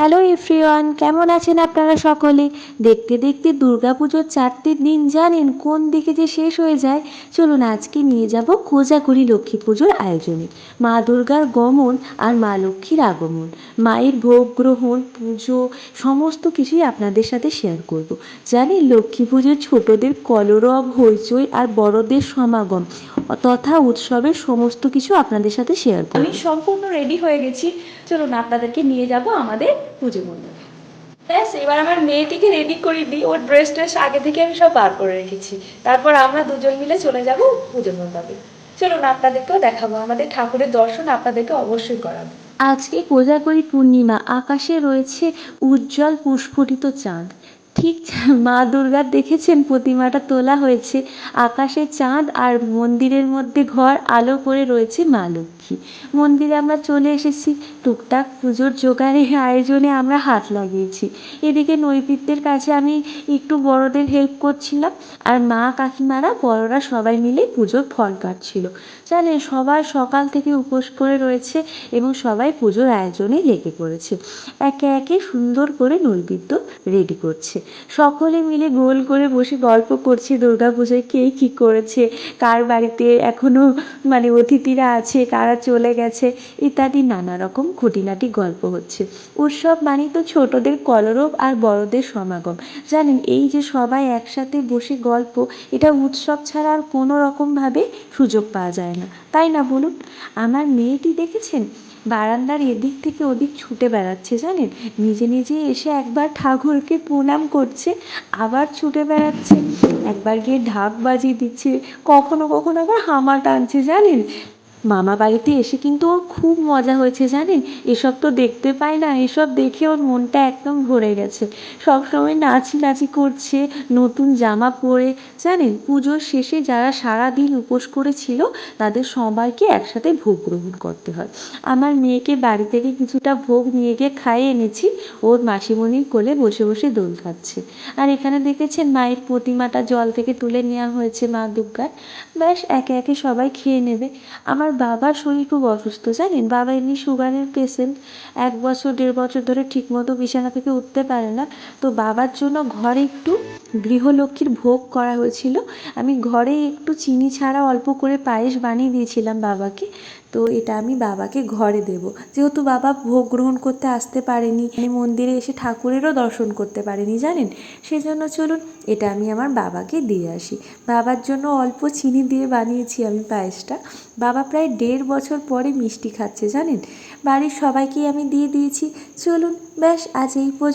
Hello everyone, কেমন আছেন আপনারা সকলে? দেখতে দেখতে দুর্গাপুজোর 4টে দিন জানেন কোন দিকে যে শেষ হয়ে যায়। চলুন আজকে নিয়ে যাব কোজাগরী লক্ষ্মী পুজোর আয়োজনে। মা দুর্গার গমন আর মা লক্ষ্মীর আগমন, মায়ের ভোগ গ্রহণ, পুজো, সমস্ত কিছুই আপনাদের সাথে শেয়ার করব। জানেন লক্ষ্মী পুজোর ছোটদের কলরব, হইচই আর বড়দের সমাগম তথা উৎসবের সমস্ত কিছু আপনাদের সাথে শেয়ার করব। আমি সম্পূর্ণ রেডি হয়ে গেছি, চলুন আপনাদেরকে নিয়ে যাব আমাদের পুজো মণ্ডপে। ব্যাস এবার আমার মেয়েটিকে রেডি করে দিই, ওর ড্রেস আগে থেকে আমি সব বার করে রেখেছি। তারপর আমরা দুজন মিলে চলে যাব পুজো মণ্ডপে। চলুন আপনাদেরকেও দেখাবো, আমাদের ঠাকুরের দর্শন আপনাদেরকে অবশ্যই করাবো। আজকে কোজাগরী পূর্ণিমা, আকাশে রয়েছে উজ্জ্বল প্রস্ফুটিত চাঁদ। ঠিক মা দুর্গার দেখেছেন প্রতিমাটা তোলা হয়েছে, আকাশে চাঁদ আর মন্দিরের মধ্যে ঘর আলো করে রয়েছে মা লক্ষ্মী। মন্দিরে আমরা চলে এসেছি, টুকটাক পুজোর জোগাড়ে আয়োজনে আমরা হাত লাগিয়েছি। এদিকে নৈবেদ্যের কাছে আমি একটু বড়দের হেল্প করছিলাম, আর মা কাকিমারা বড়রা সবাই মিলে পুজোর ফল কাটছিল। জানেন সবাই সকাল থেকে উপোস করে রয়েছে এবং সবাই পুজোর আয়োজনে লেগে পড়েছে। একে একে সুন্দর করে নৈবেদ্য রেডি করছে। সকলে মিলে গোল করে বসে গল্প করছে দুর্গা পুজোয় কে কী করেছে, কার বাড়িতে এখনও অতিথিরা আছে, কারা চলে গেছে, ইত্যাদি নানা রকম খুঁটিনাটি গল্প হচ্ছে। উৎসব মানেই তো ছোটদের কলরব আর বড়দের সমাগম। জানেন এই যে সবাই একসাথে বসে গল্প, এটা উৎসব ছাড়া আর কোনো রকমভাবে সুযোগ পাওয়া যায় না, তাই না বলুন? আমার মেয়েটি দেখেছেন বারান্দার এদিক থেকে ওদিক ছুটে বেড়াচ্ছে, জানেন নিজে নিজে এসে একবার ঠাকুরকে প্রণাম করছে, আবার ছুটে বেড়াচ্ছে, একবার গিয়ে ঢাক বাজিয়ে দিচ্ছে, কখনো কখনো আবার হামা টানছে। জানেন মামা বাড়িতে এসে কিন্তু ওর খুব মজা হয়েছে, জানেন এসব তো দেখতে পায় না, এসব দেখে ওর মনটা একদম ভরে গেছে। সবসময় নাচানাচি করছে নতুন জামা পরে। জানেন পুজোর শেষে যারা সারাদিন উপোস করেছিল তাদের সবাইকে একসাথে ভোগ গ্রহণ করতে হয়। আমার মেয়েকে বাড়ি থেকে কিছুটা ভোগ নিয়ে গিয়ে খাইয়ে এনেছি, ওর মাসিমণির কোলে বসে বসে দোল খাচ্ছে। আর এখানে দেখেছেন মায়ের প্রতিমাটা জল থেকে তুলে নেওয়া হয়েছে মা দুর্গার। ব্যাস একে একে সবাই খেয়ে নেবে। আমার বাবার শরীর খুব অসুস্থ, জানেন বাবা এমনি সুগারের পেশেন্ট, 1 বছর 1.5 বছর ধরে ঠিকমতো বিছানা থেকে উঠতে পারে না। তো বাবার জন্য ঘরে একটু গৃহলক্ষ্মীর ভোগ করা হয়েছিল। আমি ঘরে একটু চিনি ছাড়া অল্প করে পায়েস বানিয়ে দিয়েছিলাম বাবাকে। তো এটা আমি বাবাকে ঘরে দেব, যেহেতু বাবা ভোগ গ্রহণ করতে আসতে পারেনি, মন্দিরে এসে ঠাকুরেরও দর্শন করতে পারেনি, জানেন সেজন্য চলুন এটা আমি আমার বাবাকে দিয়ে আসি। বাবার জন্য অল্প চিনি দিয়ে বানিয়েছি আমি পায়েসটা। বাবা প্রায় 1.5 বছর পরে মিষ্টি খাচ্ছে, জানেন বাড়ির সবাইকেই আমি দিয়ে দিয়েছি। চলুন ব্যাস আজ এই পর্যন্ত।